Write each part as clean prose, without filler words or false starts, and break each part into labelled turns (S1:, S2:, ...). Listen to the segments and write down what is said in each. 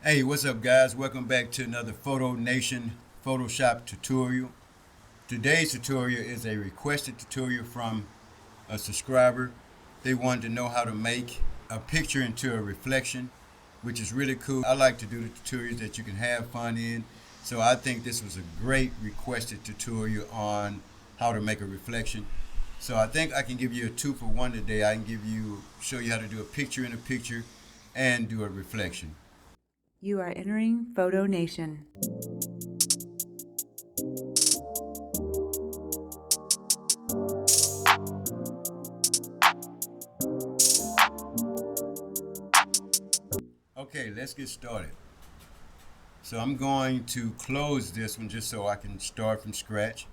S1: Hey, what's up, guys? Welcome back to another Photo Nation Photoshop tutorial. Today's tutorial is a requested tutorial from a subscriber. They wanted to know how to make a picture into a reflection, which is really cool. I like to do the tutorials that you can have fun in. So I think this was a great requested tutorial on how to make a reflection. So I think I can give you a 2-for-1 today. I can show you how to do a picture in a picture and do a reflection.
S2: You are entering Photo Nation.
S1: Okay, let's get started. So I'm going to close this one just so I can start from scratch.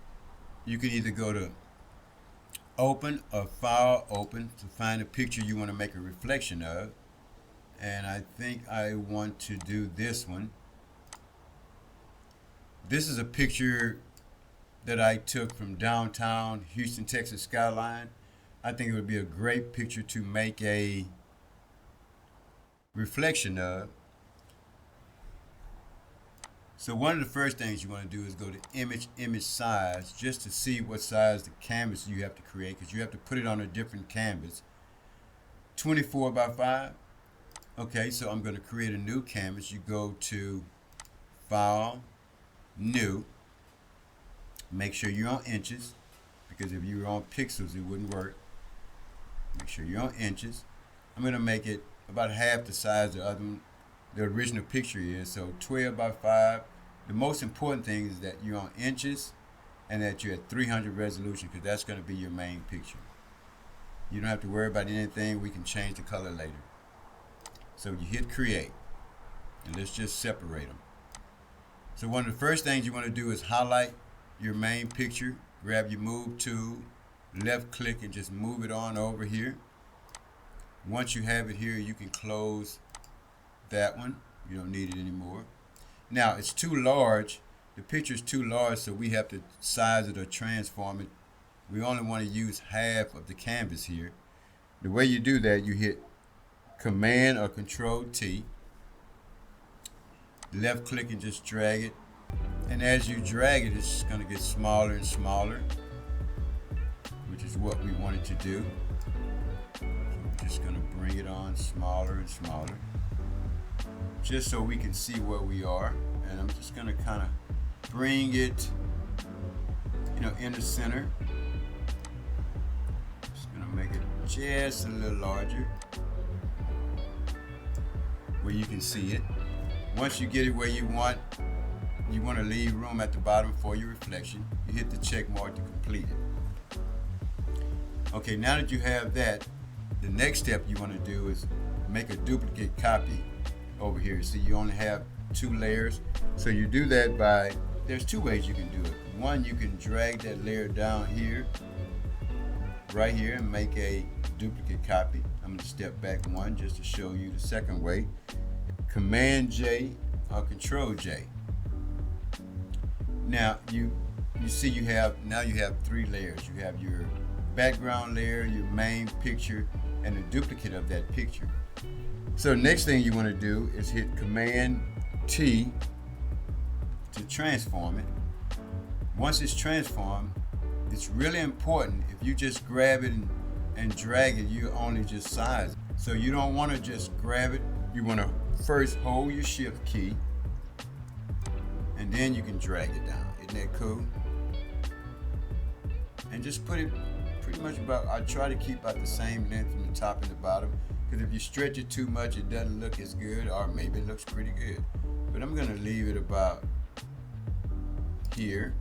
S1: You can either go to open or file open to find a picture you want to make a reflection of. And I think I want to do this one. This is a picture that I took from downtown Houston, Texas skyline. I think it would be a great picture to make a reflection of. So one of the first things you want to do is go to image size, just to see what size the canvas you have to create, because you have to put it on a different canvas. 24 by 5. Okay, so I'm going to create a new canvas. You go to File, New. Make sure you're on inches, because if you were on pixels it wouldn't work. Make sure you're on inches. I'm going to make it about half the size the original picture is, so 12 by 5. The most important thing is that you're on inches and that you're at 300 resolution, because that's going to be your main picture. You don't have to worry about anything. We can change the color later. So you hit create, and let's just separate them. So one of the first things you want to do is highlight your main picture. Grab your move tool, left click, and just move it on over here. Once you have it here, you can close that one. You don't need it anymore. Now it's too large. The picture is too large, so we have to size it or transform it. We only want to use half of the canvas here. The way you do that, you hit Command or Control T, left click, and just drag it. And as you drag it, it's going to get smaller and smaller, which is what we wanted to do. So we're just going to bring it on smaller and smaller, just so we can see where we are. And I'm just going to kind of bring it, in the center. Just going to make it just a little larger, where you can see it. Once you get it where you want to leave room at the bottom for your reflection. You hit the check mark to complete it. Okay, now that you have that, the next step you want to do is make a duplicate copy over here. See, you only have 2 layers. So you do that by, there's 2 ways you can do it. One, you can drag that layer down here, right here, and make a duplicate copy. I'm going to step back one just to show you the second way. Command J or Control J. Now you see you have 3 layers. You have your background layer, your main picture, and a duplicate of that picture. So next thing you want to do is hit Command T to transform it. Once it's transformed, it's really important. If you just grab it and drag it, you only just size it. So you don't want to just grab it. You want to first hold your shift key, and then you can drag it down. Isn't that cool? And just put it pretty much about, I try to keep about the same length from the top and the bottom, because if you stretch it too much, it doesn't look as good, or maybe it looks pretty good. But I'm going to leave it about here.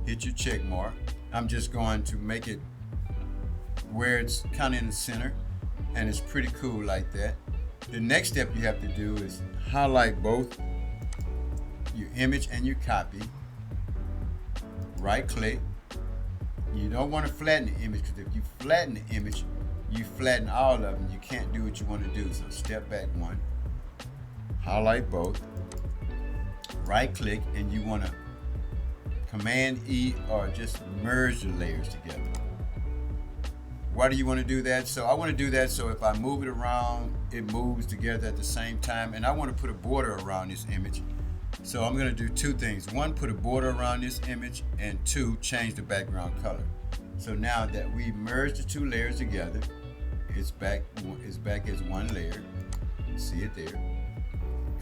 S1: Hit your check mark. I'm just going to make it where it's kind of in the center, and it's pretty cool like that. The next step you have to do is highlight both your image and your copy. Right click. You don't want to flatten the image, because if you flatten the image, you flatten all of them. You can't do what you want to do. So step back one. Highlight both. Right click, and you want to Command E or just merge the layers together. Why do you want to do that? So I want to do that so if I move it around, it moves together at the same time. And I want to put a border around this image. So I'm going to do two things. One, put a border around this image, and two, change the background color. So now that we merged the two layers together, it's back as one layer. You see it there.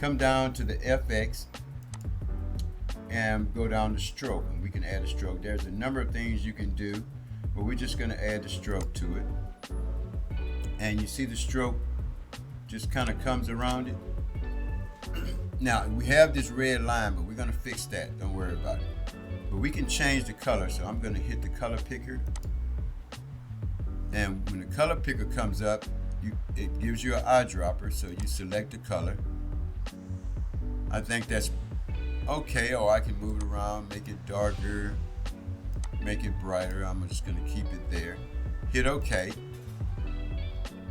S1: Come down to the FX and go down to stroke, and we can add a stroke. There's a number of things you can do, but we're just going to add the stroke to it. And you see the stroke just kind of comes around it. Now we have this red line, but we're going to fix that. Don't worry about it. But we can change the color, so I'm going to hit the color picker. And when the color picker comes up, it gives you an eyedropper, so you select the color. I think that's okay, or I can move it around, make it darker, make it brighter. I'm just going to keep it there. Hit OK,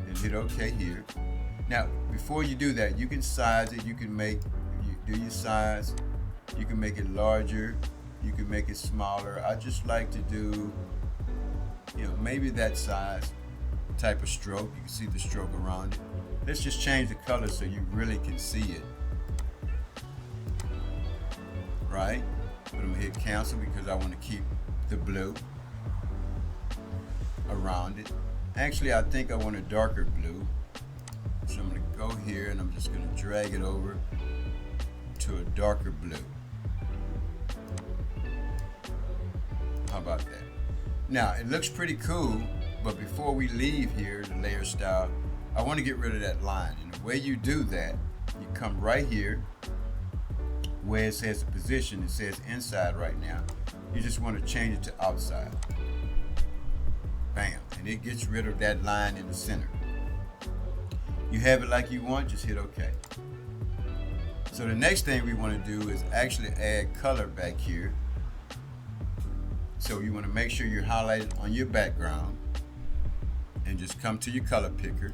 S1: and hit OK here. Now, before you do that, you can size it. You can make, if you do your size, you can make it larger, you can make it smaller. I just like to do, maybe that size type of stroke. You can see the stroke around it. Let's just change the color so you really can see it. Right? But I'm gonna hit cancel because I want to keep the blue around it. Actually, I think I want a darker blue. So I'm gonna go here and I'm just gonna drag it over to a darker blue. How about that? Now, it looks pretty cool, but before we leave here, the layer style, I want to get rid of that line. And the way you do that, you come right here where it says the position, it says inside right now. You just want to change it to outside. Bam, and it gets rid of that line in the center. You have it like you want, just hit OK. So the next thing we want to do is actually add color back here. So you want to make sure you're highlighted on your background and just come to your color picker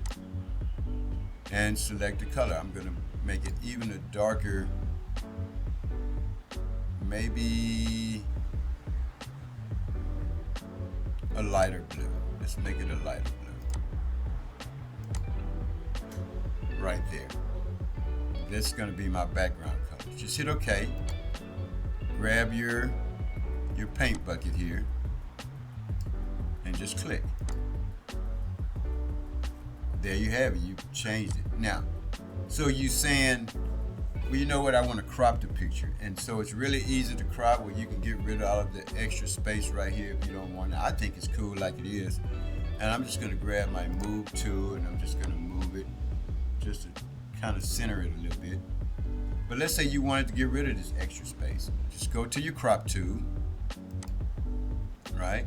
S1: and select the color. I'm going to make it even a darker, maybe a lighter blue. Let's make it a lighter blue. Right there. This is going to be my background color. Just hit OK. Grab your paint bucket here and just click. There you have it. You've changed it. Now, so you saying, well, you know what, I want to crop the picture. And so it's really easy to crop where you can get rid of all of the extra space right here if you don't want it. I think it's cool like it is. And I'm just going to grab my move tool and I'm just going to move it just to kind of center it a little bit. But let's say you wanted to get rid of this extra space. Just go to your crop tool. Right?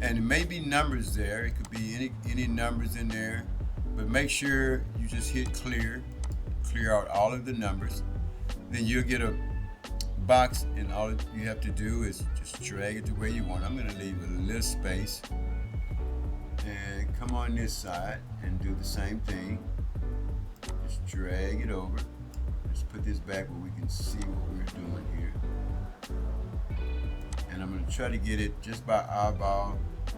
S1: And it may be numbers there. It could be any numbers in there. But make sure you just hit clear out all of the numbers. Then you'll get a box, and all you have to do is just drag it to where you want. I'm going to leave a little space and come on this side and do the same thing. Just drag it over. Just put this back where we can see what we're doing here. And I'm going to try to get it just by eyeball,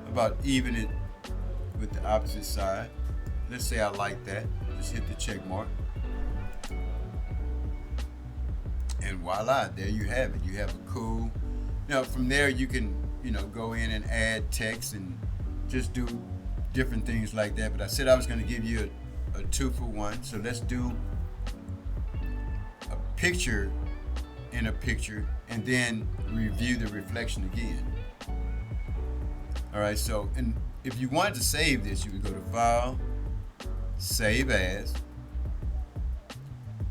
S1: about even it with the opposite side. Let's say I like that. Just hit the check mark. And voila, there you have it. You have a cool, from there you can, go in and add text and just do different things like that. But I said I was going to give you a 2-for-1. So let's do a picture in a picture and then review the reflection again. All right, so, and if you wanted to save this, you would go to File, Save As,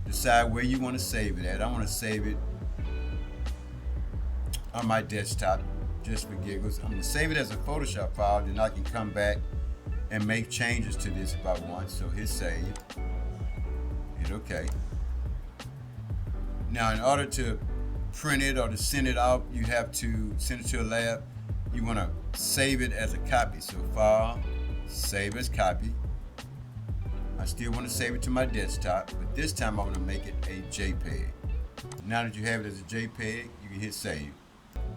S1: decide where you want to save it at. I want to save it on my desktop just for giggles. I'm going to save it as a Photoshop file, then I can come back and make changes to this if I want. So hit Save, hit OK. Now, in order to print it or to send it out, you have to send it to a lab. You want to save it as a copy. So File, Save as Copy. I still want to save it to my desktop, but this time I want to make it a JPEG. Now that you have it as a JPEG, you can hit Save.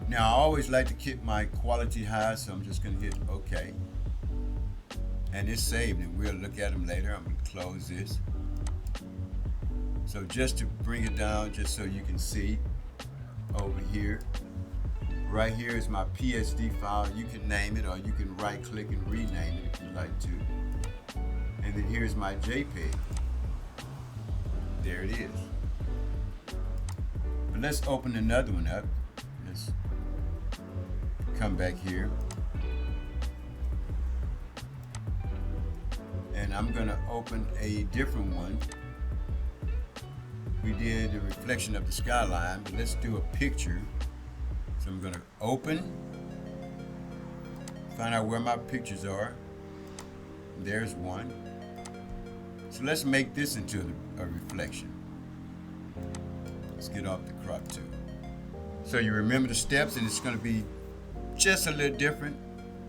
S1: Now, I always like to keep my quality high, so I'm just going to hit OK. and it's saved, and we'll look at them later. I'm going to close this. So just to bring it down, just so you can see over here, right here is my PSD file. You can name it, or you can right click and rename it if you like to. And then here's my JPEG. There it is. But let's open another one up. Let's come back here. And I'm gonna open a different one. We did a reflection of the skyline, but let's do a picture. So I'm gonna open, find out where my pictures are. There's one. So let's make this into a reflection. Let's get off the crop tool. So you remember the steps, and it's gonna be just a little different,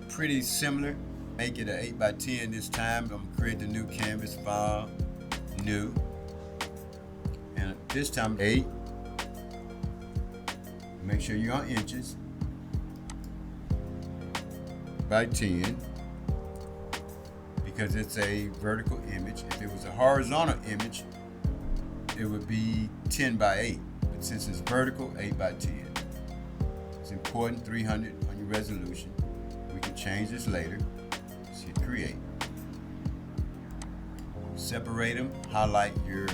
S1: pretty similar. Make it an 8x10 this time. I'm gonna create the new canvas file, new. And this time 8. Make sure you're on inches by 10, because it's a vertical image. If it was a horizontal image, it would be 10 by 8. But since it's vertical, 8 by 10. It's important, 300 on your resolution. We can change this later. Just hit create. Separate them, highlight your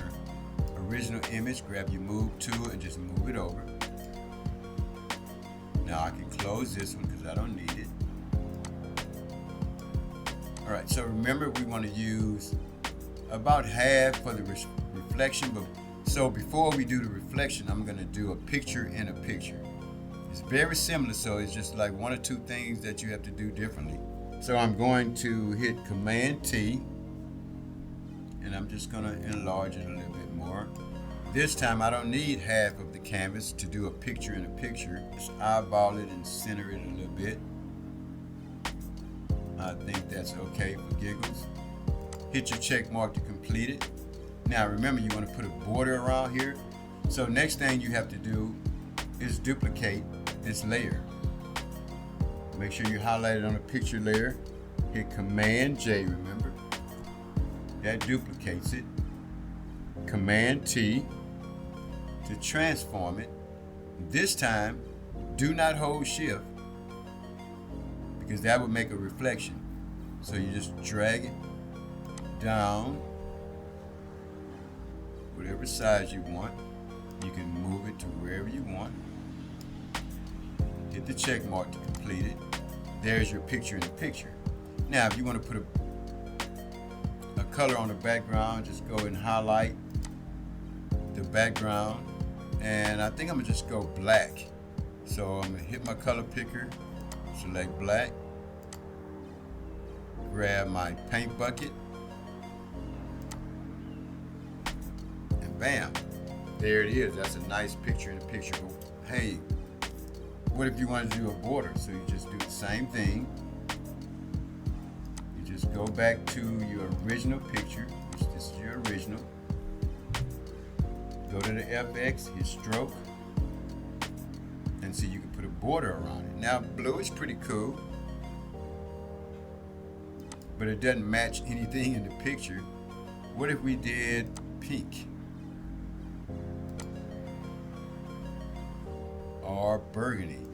S1: original image, grab your move tool and just move it over. Now I can close this one because I don't need it. Alright, so remember we want to use about half for the reflection, but so before we do the reflection, I'm going to do a picture in a picture. It's very similar, so it's just like one or two things that you have to do differently. So I'm going to hit Command T, and I'm just going to enlarge it a little bit more. This time I don't need half of the canvas to do a picture in a picture. Just eyeball it and center it a little bit. I think that's okay for giggles. Hit your check mark to complete it. Now remember, you want to put a border around here. So next thing you have to do is duplicate this layer. Make sure you highlight it on the picture layer. Hit Command J, remember. That duplicates it. Command T to transform it. This time, do not hold Shift, because that would make a reflection. So you just drag it down, whatever size you want. You can move it to wherever you want. Hit the check mark to complete it. There's your picture in the picture. Now, if you want to put a color on the background, just go and highlight the background. And I think I'm gonna just go black. So I'm gonna hit my color picker, select black, grab my paint bucket, and bam, there it is. That's a nice picture in a picture. Hey, what if you wanted to do a border? So you just do the same thing. You just go back to your original picture, which this is your original. Go to the FX, hit stroke, and see you can put a border around it. Now blue is pretty cool, but it doesn't match anything in the picture. What if we did pink? Or burgundy?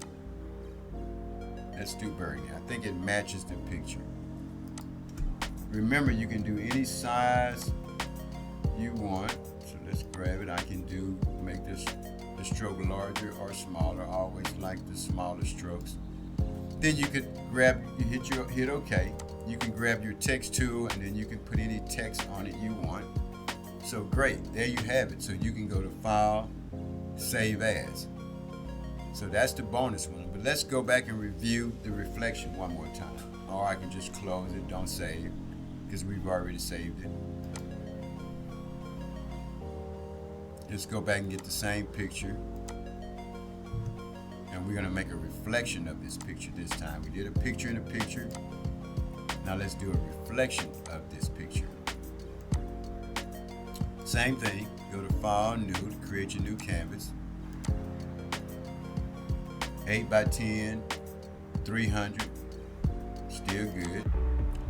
S1: Let's do burgundy. I think it matches the picture. Remember, you can do any size you want. So let's grab it. I can make the stroke larger or smaller. I always like the smaller strokes. Then you could hit OK. You can grab your text tool, and then you can put any text on it you want. So great, there you have it. So you can go to File, Save As. So that's the bonus one. But let's go back and review the reflection one more time. Or I can just close it, don't save, because we've already saved it. Just go back and get the same picture. And we're gonna make a reflection of this picture this time. We did a picture in a picture. Now let's do a reflection of this picture. Same thing, go to File, New, to create your new canvas. 8x10, 300, still good.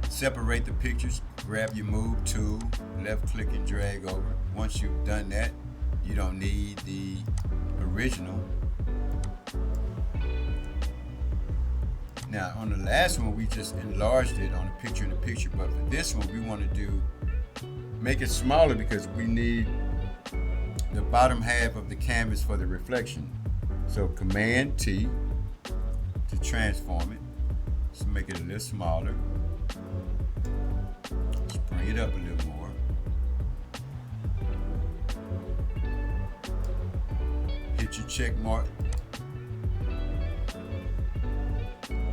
S1: separate the pictures, grab your move tool, left click and drag over. Once you've done that, you don't need the original. Now on the last one, we just enlarged it on a picture in the picture, but for this one, we want to make it smaller because we need the bottom half of the canvas for the reflection. So Command T to transform it. So make it a little smaller. Let's bring it up a little more. Hit your check mark.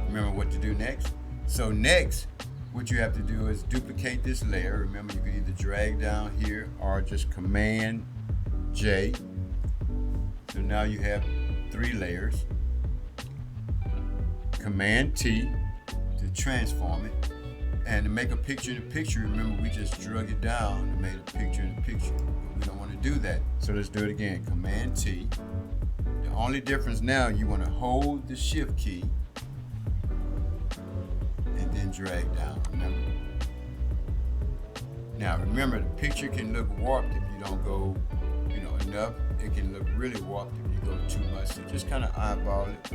S1: Remember what to do next? So next, what you have to do is duplicate this layer. Remember, you can either drag down here or just Command J. So now you have 3 layers. Command T to transform it. And to make a picture in a picture, remember we just drug it down and made a picture in a picture. But we don't want to do that. So let's do it again. Command T. The only difference now, you want to hold the Shift key and then drag down, remember? Now remember, the picture can look warped if you don't go, enough. It can look really warped if you go too much. So just kind of eyeball it.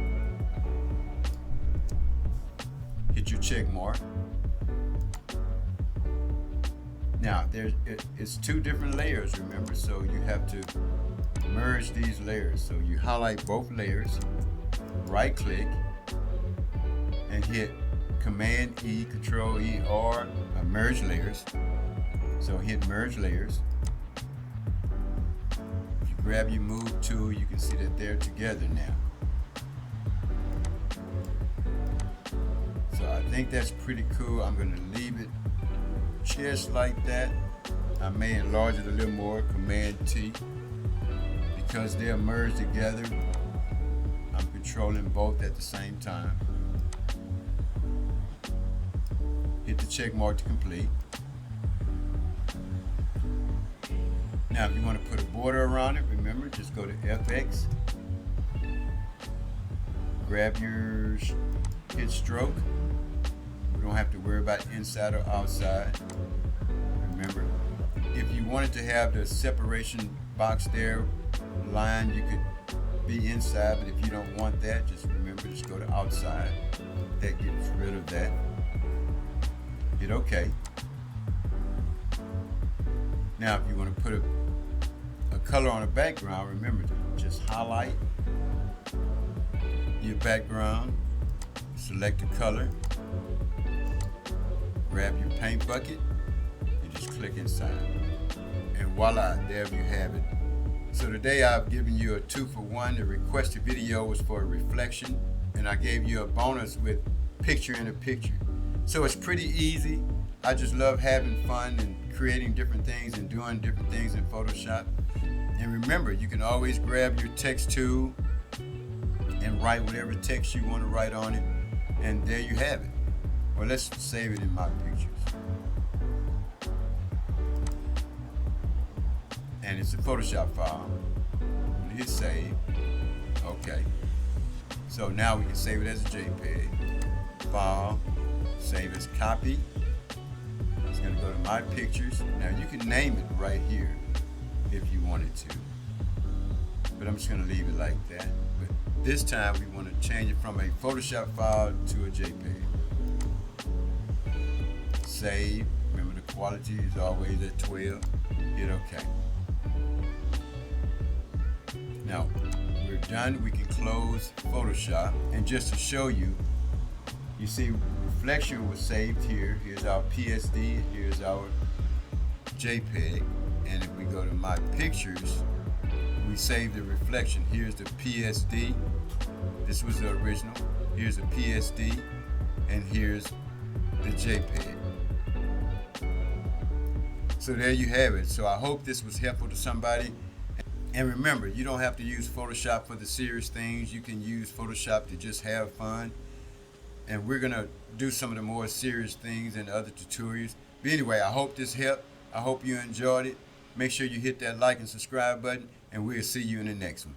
S1: Hit your check mark. Now it's 2 different layers, remember, so you have to merge these layers. So you highlight both layers, right click, and hit Command E, Control E, or merge layers. So hit merge layers. If you grab your move tool, you can see that they're together now. So I think that's pretty cool. I'm going to leave it just like that. I may enlarge it a little more, Command T. Because they're merged together, I'm controlling both at the same time. Hit the check mark to complete. Now if you want to put a border around it, remember, just go to FX, grab your hit stroke. We don't have to worry about inside or outside. Remember, if you wanted to have the separation box there, line, you could be inside, but if you don't want that, just remember, just go to outside. That gets rid of that. Hit OK. Now if you want to put a color on the background, remember to just highlight your background, select the color, grab your paint bucket, and just click inside. And voila, there you have it. So today I've given you a 2-for-1. The requested video was for a reflection, and I gave you a bonus with picture in a picture. So it's pretty easy. I just love having fun and creating different things and doing different things in Photoshop. And remember, you can always grab your text tool and write whatever text you want to write on it, and there you have it. Well, let's save it in my pictures. And it's a Photoshop file. I'm gonna hit save. Okay. So now we can save it as a JPEG. File, save as copy. It's gonna go to my pictures. Now you can name it right here if you wanted to. But I'm just gonna leave it like that. But this time we want to change it from a Photoshop file to a JPEG. Save. Remember the quality is always at 12. Hit OK. Now we're done. We can close Photoshop. And just to show you, you see reflection was saved here. Here's our PSD. Here's our JPEG. And if we go to my pictures, we save the reflection. Here's the PSD. This was the original. Here's the PSD. And here's the JPEG. So there you have it. So I hope this was helpful to somebody. And remember, you don't have to use Photoshop for the serious things. You can use Photoshop to just have fun. And we're going to do some of the more serious things in other tutorials. But anyway, I hope this helped. I hope you enjoyed it. Make sure you hit that like and subscribe button, and we'll see you in the next one.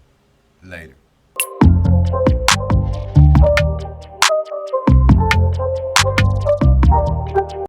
S1: Later.